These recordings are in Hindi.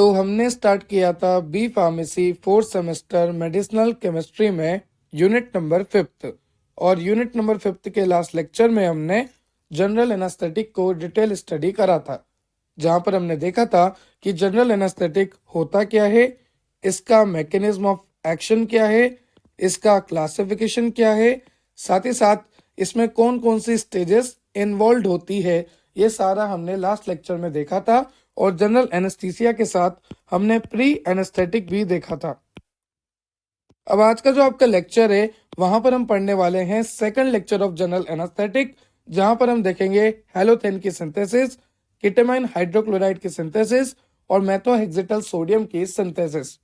तो हमने स्टार्ट किया था B pharmacy fourth semester medicinal chemistry में यूनिट नंबर 5th। और यूनिट नंबर 5th के लास्ट लेक्चर में हमने जनरल एनास्थेटिक को डिटेल स्टडी करा था, जहां पर हमने देखा था कि जनरल एनास्थेटिक होता क्या है, इसका मैकेनिज्म ऑफ एक्शन क्या है, इसका क्लासिफिकेशन क्या है, साथ ही साथ इसमें कौन कौन सी स्टेजेस इन्वॉल्व होती है, ये सारा हमने लास्ट लेक्चर में देखा था। और जनरल एनेस्थीसिया के साथ हमने प्री एनेस्थेटिक भी देखा था। अब आज का जो आपका लेक्चर है वहां पर हम पढ़ने वाले हैं second lecture of general anaesthetic, जहां पर हम देखेंगे हैलोथेन की सिंथेसिस, केटामाइन हाइड्रोक्लोराइड की सिंथेसिस और मेथोहेक्सेटल सोडियम की सिंथेसिस।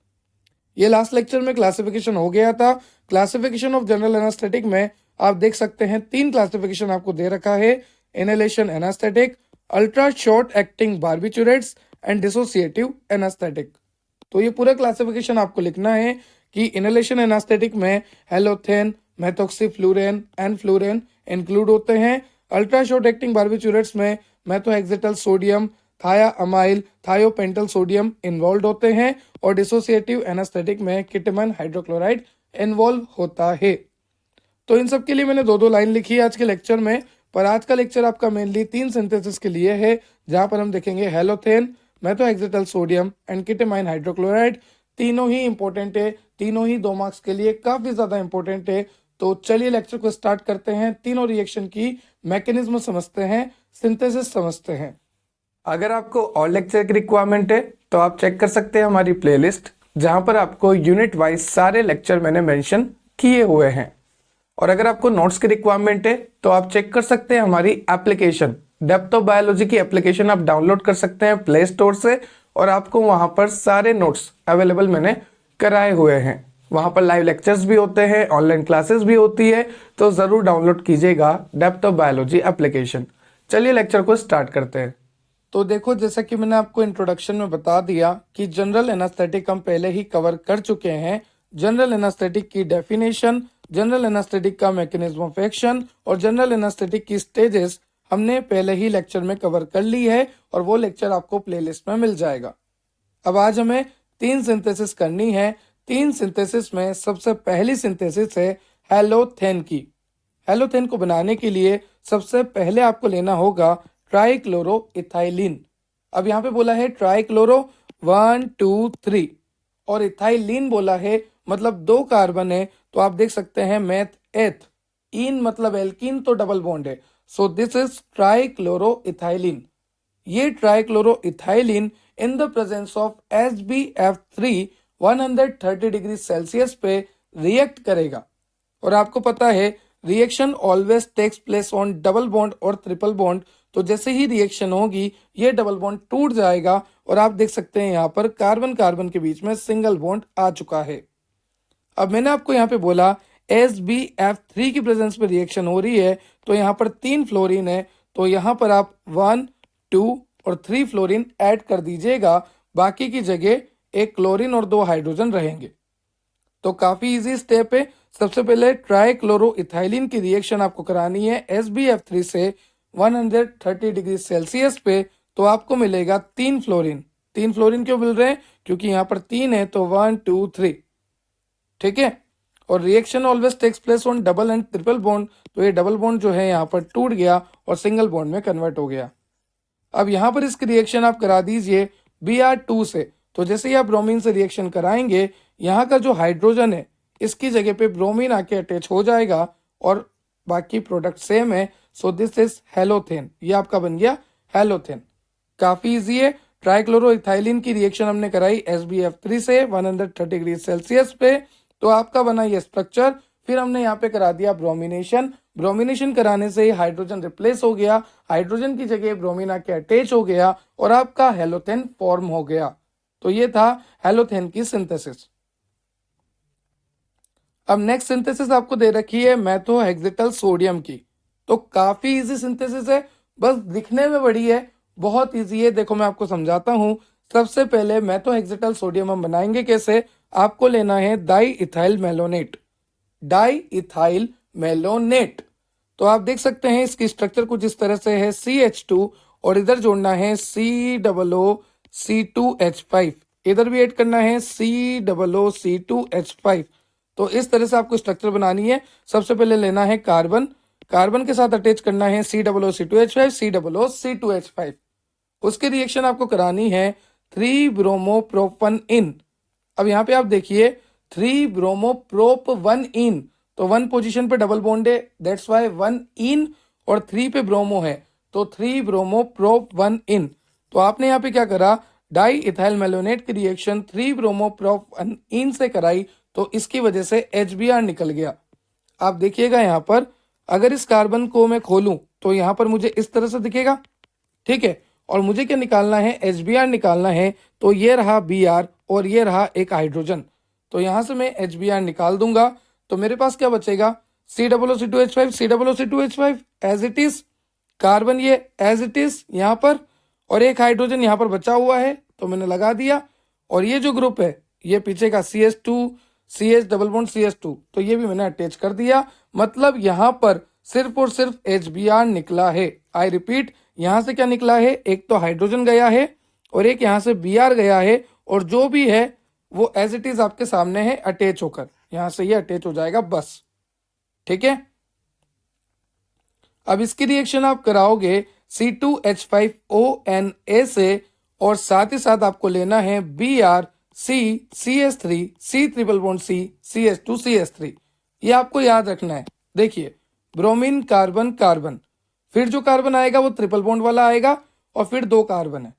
ये लास्ट लेक्चर में क्लासिफिकेशन हो गया था। क्लासिफिकेशन ऑफ जनरल एनास्थेटिक में आप देख सकते हैं 3 क्लासिफिकेशन आपको दे रखा है: inhalation anaesthetic, ultra short acting barbiturates and dissociative anaesthetic. तो ये पूरा क्लासिफिकेशन आपको लिखना है कि इनहेलेशन एनास्थेटिक में हेलोथेन, मेथॉक्सीफ्लूरेन एंड फ्लूरेन इंक्लूड होते हैं। अल्ट्रा शॉर्ट एक्टिंग बार्बिचुरेट्स में मेथोहेक्सेटल सोडियम, थायामाइल, थायोपेंटल सोडियम इन्वॉल्व होते हैं। और डिसोसिएटिव एनास्थेटिक में केटामाइन हाइड्रोक्लोराइड इन्वॉल्व होता है। तो इन सब के लिए मैंने 2-2 लाइन लिखी है आज के लेक्चर में, पर आज का लेक्चर आपका मेनली 3 सिंथेसिस के लिए है, जहां पर हम देखेंगे halothane, methohexital sodium and ketamine hydrochloride. तीनों ही इंपॉर्टेंट है, तीनों ही 2 मार्क्स के लिए काफी ज्यादा इंपॉर्टेंट है। तो चलिए लेक्चर को स्टार्ट करते हैं। तीनों रिएक्शन की मैकेनिज्म समझते हैं, सिंथेसिस समझते हैं। अगर आपको और लेक्चर की रिक्वायरमेंट है तो आप चेक कर सकते हैं हमारी प्लेलिस्ट, जहां पर आपको यूनिट वाइज सारे लेक्चर मैंने मेंशन किए हुए हैं। और अगर आपको नोट्स की रिक्वायरमेंट है तो आप चेक कर सकते हैं हमारी एप्लीकेशन डेप्थ ऑफ बायोलॉजी की एप्लीकेशन आप डाउनलोड कर सकते हैं प्ले स्टोर से, और आपको वहां पर सारे नोट्स अवेलेबल मैंने कराए हुए हैं। वहां पर लाइव लेक्चर्स भी होते हैं, ऑनलाइन क्लासेस भी होती है, तो जरूर डाउनलोड कीजिएगा डेप्थ ऑफ बायोलॉजी एप्लीकेशन। चलिए लेक्चर को स्टार्ट करते हैं। तो देखो, जैसा कि मैंने आपको इंट्रोडक्शन में बता दिया कि जनरल एनास्थेटिक हम पहले ही कवर कर चुके हैं। जनरल एनास्थेटिक की डेफिनेशन, जनरल एनास्थेटिक का मैकेनिज्म ऑफ एक्शन और जनरल एनास्थेटिक की स्टेजेस हमने पहले ही लेक्चर में कवर कर ली है, और वो लेक्चर आपको प्लेलिस्ट में मिल जाएगा। अब आज हमें 3 सिंथेसिस करनी है। 3 सिंथेसिस में सबसे पहली सिंथेसिस है हेलोथेन की। हेलोथेन को बनाने के लिए सबसे पहले आपको लेना होगा ट्राइक्लोरो इथाइलिन। अब यहाँ पे बोला है ट्राइक्लोरो 1 2 3 और इथाइलिन बोला है, मतलब 2 कार्बन है, तो आप देख सकते हैं मैथ एथ, इन मतलब एल्कीन तो डबल बॉन्ड है, so this is trichloroethylene. ये trichloroethylene in the presence of SbF3 130 degree Celsius पे रिएक्ट करेगा। और आपको पता है reaction always takes place on double bond और ट्रिपल बॉन्ड, तो जैसे ही रिएक्शन होगी ये डबल बॉन्ड टूट जाएगा, और आप देख सकते हैं यहाँ पर कार्बन कार्बन के बीच में सिंगल बॉन्ड आ चुका है। अब मैंने आपको यहाँ पे बोला SbF3 की प्रेजेंस पे रिएक्शन हो रही है, तो यहाँ पर 3 फ्लोरीन है, तो यहाँ पर आप 1 2 और 3 फ्लोरीन ऐड कर दीजिएगा। बाकी की जगह एक क्लोरीन और 2 हाइड्रोजन रहेंगे। तो काफी इजी स्टेप है। सबसे पहले ट्राइक्लोरो इथाइलिन की रिएक्शन आपको करानी है SbF3 से 130 डिग्री सेल्सियस पे, तो आपको मिलेगा 3 फ्लोरीन। 3 फ्लोरीन क्यों मिल रहे हैं? क्योंकि यहाँ पर 3 है, तो 1 2 3, ठीक है। और reaction always takes place on double and triple bond, तो ये डबल बॉन्ड जो है यहाँ पर टूट गया और सिंगल बॉन्ड में कन्वर्ट हो गया। अब यहाँ पर इसकी रिएक्शन आप करा दीजिए Br2 से। तो जैसे ही आप ब्रोमीन से रिएक्शन कराएंगे, यहाँ का जो हाइड्रोजन है इसकी जगह पे ब्रोमीन आके अटैच हो जाएगा और बाकी प्रोडक्ट सेम है, सो दिस इज हेलोथेन। ये आपका बन गया हेलोथेन। काफी इजी है। ट्राइक्लोरो इथाइलिन की रिएक्शन हमने कराई SbF3 से 130 डिग्री सेल्सियस पे, तो आपका बना ये स्ट्रक्चर। फिर हमने यहाँ पे करा दिया ब्रोमिनेशन। ब्रोमिनेशन कराने से हाइड्रोजन रिप्लेस हो गया, हाइड्रोजन की जगह ब्रोमीन आके अटैच हो गया और आपका हेलोथेन फॉर्म हो गया। तो ये था हेलोथेन की सिंथेसिस। अब नेक्स्ट सिंथेसिस आपको दे रखी है मेथोहेक्सेटल सोडियम की। तो काफी इजी सिंथेसिस है, बस दिखने में बड़ी है, बहुत इजी है। देखो मैं आपको समझाता हूं। सबसे पहले मेथोहेक्सेटल सोडियम हम बनाएंगे कैसे। आपको लेना है di ethyl malonate. Di ethyl malonate, तो आप देख सकते हैं इसकी स्ट्रक्चर कुछ इस तरह से है CH2 और इधर जोड़ना है COO C2H5। इधर भी ऐड करना है COO2H5। तो इस तरह से आपको स्ट्रक्चर बनानी है। सबसे पहले लेना है कार्बन, कार्बन के साथ अटैच करना है COO2H5, COO2H5। उसकी रिएक्शन आपको करानी है 3-ब्रोमोप्रोपन-इन। अब यहाँ पे आप देखिए 3-ब्रोमोप्रोप-1-इन, तो 1 पोजीशन पे डबल बॉन्ड है, दैट्स वाई 1 इन, और 3 पे ब्रोमो है तो 3-ब्रोमोप्रोप-1-इन। तो आपने यहाँ पे क्या करा, डाई इथाइल मेलोनेट की रिएक्शन 3-ब्रोमोप्रोप-1-इन से कराई, तो इसकी वजह से HBr निकल गया। आप देखिएगा यहाँ पर, अगर इस कार्बन को मैं खोलूं तो यहाँ पर मुझे इस तरह से दिखेगा, ठीक है। और मुझे क्या निकालना है, HBr निकालना है। तो ये रहा Br और ये रहा एक हाइड्रोजन, तो यहां से मैं HBr निकाल दूंगा। तो मेरे पास क्या बचेगा, COO2H5, COO2H5 as it is, carbon ये एज इट इज यहाँ पर, और एक हाइड्रोजन यहाँ पर बचा हुआ है तो मैंने लगा दिया। और ये जो ग्रुप है ये पीछे का CH2 CH double bond CH2, तो ये भी मैंने अटैच कर दिया। मतलब यहाँ पर सिर्फ और सिर्फ HBr निकला है। आई रिपीट, यहाँ से क्या निकला है, एक तो हाइड्रोजन गया है और एक यहाँ से Br गया है, और जो भी है वो एज इट इज आपके सामने है अटैच होकर, यहाँ से ये अटैच हो जाएगा बस, ठीक है। अब इसकी रिएक्शन आप कराओगे C2H5ONA से, और साथ ही साथ आपको लेना है Br CH3 C triple bond C CH2 CH3। ये आपको याद रखना है। देखिए, ब्रोमीन कार्बन कार्बन, फिर जो कार्बन आएगा वो ट्रिपल बॉन्ड वाला आएगा, और फिर 2 कार्बन है,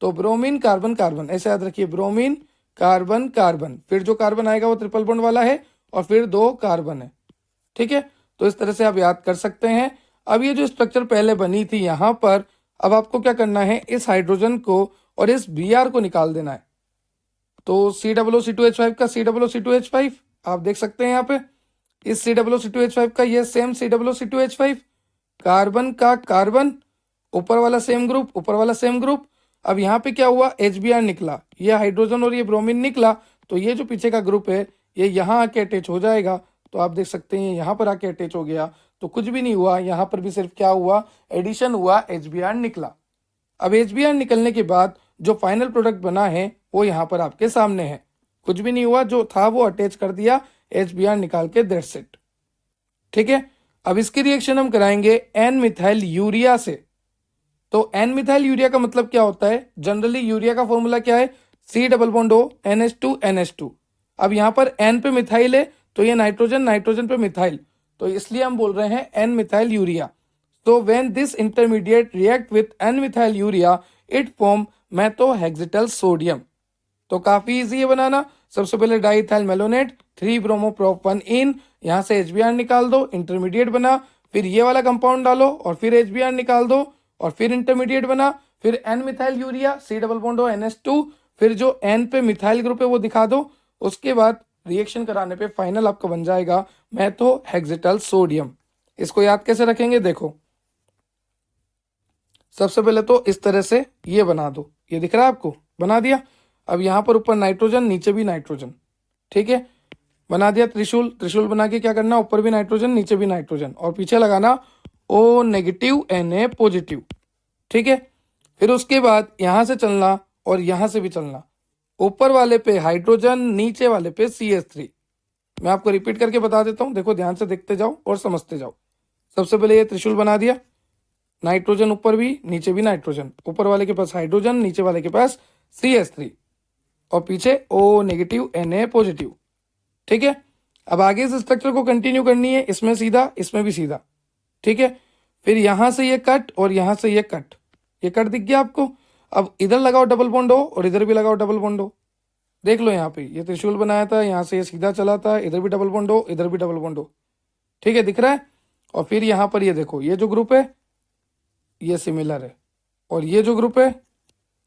तो ब्रोमीन कार्बन कार्बन, ऐसे याद रखिए, ब्रोमीन कार्बन कार्बन, फिर जो कार्बन आएगा वो ट्रिपल बॉन्ड वाला है, और फिर 2 कार्बन है, ठीक है। तो इस तरह से आप याद कर सकते हैं। अब ये जो स्ट्रक्चर पहले बनी थी यहाँ पर, अब आपको क्या करना है, इस हाइड्रोजन को और इस Br को निकाल देना है। तो COO2H5 का COO2H5 आप देख सकते हैं यहाँ पे, इस COO2H5 का ये सेम COO2H5, कार्बन का कार्बन, ऊपर वाला सेम ग्रुप, ऊपर वाला सेम ग्रुप। अब यहाँ पे क्या हुआ, HBr निकला, ये हाइड्रोजन और ये ब्रोमीन निकला, तो ये जो पीछे का ग्रुप है ये यहाँ आके अटैच हो जाएगा। तो आप देख सकते हैं यहाँ पर आके अटैच हो गया, तो कुछ भी नहीं हुआ, यहाँ पर भी सिर्फ क्या हुआ, एडिशन हुआ, HBr निकला। अब HBr निकलने के बाद जो फाइनल प्रोडक्ट बना है वो यहाँ पर आपके सामने है, कुछ भी नहीं हुआ, जो था वो अटैच कर दिया, HBr निकाल के, दैट्स इट, ठीक है। अब इसकी रिएक्शन हम कराएंगे N मिथाइल यूरिया से। तो N मिथाइल यूरिया का मतलब क्या होता है, जनरली यूरिया का फॉर्मूला क्या है, C double bond O NH2 NH2। अब यहाँ पर N पे मिथाइल है, तो ये नाइट्रोजन, नाइट्रोजन पे मिथाइल, तो इसलिए हम बोल रहे हैं N मिथाइल यूरिया। तो when this intermediate react with N methyl urea it form methohexital sodium. तो काफी इजी है बनाना। सबसे पहले डाईइथाइल मेलोनेट 3-ब्रोमोप्रोप-1-इन, यहाँ से HBr निकाल दो, इंटरमीडिएट बना, फिर ये वाला कंपाउंड डालो और फिर HBr निकाल दो, और फिर इंटरमीडिएट बना, फिर N methyl urea C double bond O NH2, फिर जो N पे मिथाइल ग्रुप है वो दिखा दो। उसके बाद रिएक्शन कराने पे फाइनल आपका बन जाएगा मेथोहेक्सिटल सोडियम। इसको याद कैसे रखेंगे, देखो, सबसे पहले तो इस तरह से ये बना दो, ये दिख रहा है आपको, बना दिया। अब यहाँ पर ऊपर नाइट्रोजन, नीचे भी नाइट्रोजन, ठीक है, बना दिया त्रिशूल। त्रिशूल बना के क्या करना, ऊपर भी नाइट्रोजन, नीचे भी नाइट्रोजन, और पीछे लगाना O नेगेटिव Na पॉजिटिव, ठीक है। फिर उसके बाद यहाँ से चलना और यहाँ से भी चलना, ऊपर वाले पे हाइड्रोजन, नीचे वाले पे CH3। मैं आपको रिपीट करके बता देता हूँ, देखो ध्यान से देखते जाओ और समझते जाओ। सबसे पहले ये त्रिशूल बना दिया, नाइट्रोजन ऊपर भी, नीचे भी नाइट्रोजन, ऊपर वाले के पास हाइड्रोजन, नीचे वाले के पास CH3, और पीछे O नेगेटिव Na पॉजिटिव, ठीक है। अब आगे इस स्ट्रक्चर को कंटिन्यू करनी है, इसमें सीधा, इसमें भी सीधा, ठीक है। फिर यहां से ये कट और यहां से ये कट, ये कट दिख गया आपको। अब इधर लगाओ डबल बॉन्ड O और इधर भी लगाओ डबल बॉन्ड O। देख लो यहाँ पे ये त्रिशूल बनाया था, यहाँ से ये सीधा चला था, इधर भी डबल बॉन्ड O, इधर भी डबल बॉन्ड O, ठीक है, दिख रहा है। और फिर यहाँ पर ये देखो, ये जो ग्रुप है ये सिमिलर है, और ये जो ग्रुप है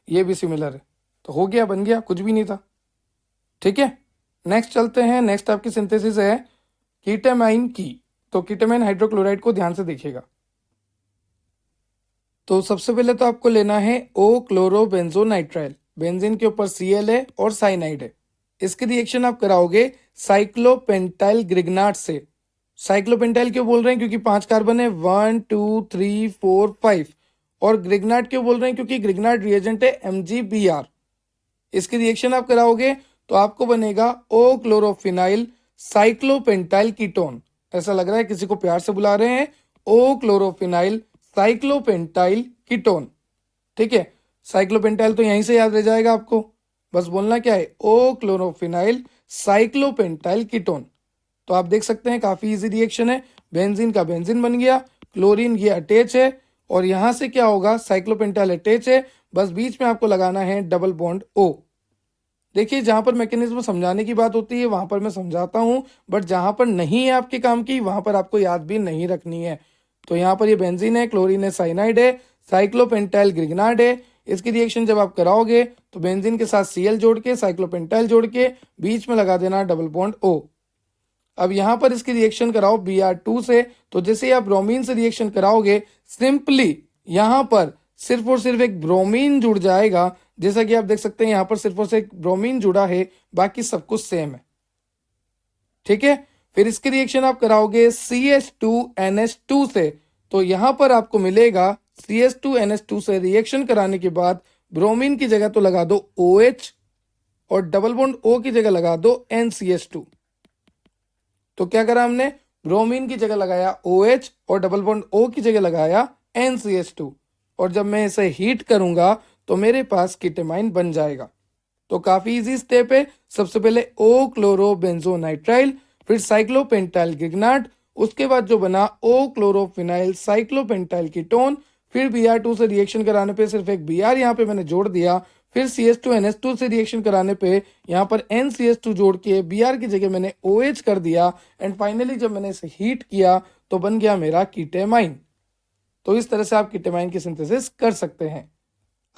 ये भी सिमिलर है, तो हो गया, बन गया, कुछ भी नहीं था, ठीक है। नेक्स्ट चलते हैं। नेक्स्ट आपकी सिंथेसिस है कीटामाइन की। तो कीटामाइन हाइड्रोक्लोराइड को ध्यान से देखिएगा। तो सबसे पहले तो आपको लेना है O क्लोरोबेंजोनाइट्राइल, बेंजीन के ऊपर Cl है और साइनाइड है। इसकी रिएक्शन आप कराओगे साइक्लोपेंटाइल ग्रिग्नाट से। साइक्लोपेंटाइल क्यों बोल रहे हैं, क्योंकि 5 कार्बन है, 1 2 3 4 5, और ग्रिग्नाट क्यों बोल रहे हैं, क्योंकि ग्रिग्नाट रिएजेंट है MgBr। इसकी रिएक्शन आप कराओगे तो आपको बनेगा ओ क्लोरोफिनाइल साइक्लोपेंटाइल कीटोन। ऐसा लग रहा है किसी को प्यार से बुला रहे हैं, ओ क्लोरोफिनाइल साइक्लोपेंटाइल कीटोन। ठीक है, साइक्लोपेंटाइल तो यहीं से याद रह जाएगा आपको, बस बोलना क्या है, ओ क्लोरोफिनाइल साइक्लोपेंटाइल कीटोन। तो आप देख सकते हैं काफी इजी रिएक्शन है, बेंजीन का बेंजीन बन गया, क्लोरीन ये अटैच है और यहां से क्या होगा, साइक्लोपेंटाइल अटैच है, बस बीच में आपको लगाना है डबल बॉन्ड ओ। देखिए जहां पर मैकेनिज्म समझाने की बात होती है वहां पर मैं समझाता हूं, बट जहां पर नहीं है आपके काम की वहां पर आपको याद भी नहीं रखनी है। तो यहाँ पर ये बेंजीन है, क्लोरीन है, साइनाइड है, साइक्लोपेंटाइल ग्रिग्नार्ड है। इसकी रिएक्शन जब आप कराओगे तो बेंजीन के साथ Cl जोड़ के साइक्लोपेंटाइल जोड़ के बीच में लगा देना डबल बॉन्ड O। अब यहां पर इसकी रिएक्शन कराओ Br2 से, तो जैसे आप ब्रोमीन से रिएक्शन कराओगे सिंपली यहां पर सिर्फ और सिर्फ एक ब्रोमीन जुड़ जाएगा। जैसा कि आप देख सकते हैं यहां पर सिर्फ और सिर्फ ब्रोमीन जुड़ा है, बाकी सब कुछ सेम है। ठीक है, फिर इसकी रिएक्शन आप कराओगे CH2NH2 से, तो यहां पर आपको मिलेगा CH2NH2 से रिएक्शन कराने के बाद ब्रोमीन की जगह तो लगा दो OH और डबल बॉन्ड O की जगह लगा दो NCH2। तो क्या करा हमने, ब्रोमीन की जगह लगाया OH और डबल बॉन्ड O की जगह लगाया NCH2, और जब मैं इसे हीट करूंगा तो मेरे पास कीटेमाइन बन जाएगा। तो काफी इजी स्टेप है। सबसे पहले ओ क्लोरोबेंजोनाइट्राइल, फिर साइक्लोपेंटाइल गिग्नार्ड, उसके बाद जो बना ओ क्लोरोफिनाइल साइक्लोपेंटाइल कीटोन, फिर Br2 से रिएक्शन कराने पे सिर्फ एक Br यहाँ पे मैंने जोड़ दिया, फिर CH2NH2 से रिएक्शन कराने पे यहाँ पर NCH2 जोड़ के Br की जगह मैंने OH कर दिया, एंड फाइनली जब मैंने इसे हीट किया तो बन गया मेरा कीटेमाइन। तो इस तरह से आप कीटेमाइन की सिंथेसिस कर सकते हैं।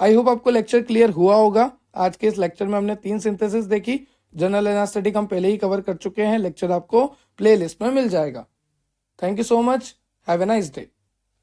आई होप आपको लेक्चर क्लियर हुआ होगा। आज के इस लेक्चर में हमने 3 सिंथेसिस देखी। जनरल एनास्थेटिक हम पहले ही कवर कर चुके हैं, लेक्चर आपको प्लेलिस्ट में मिल जाएगा। Thank you so much, have a nice day.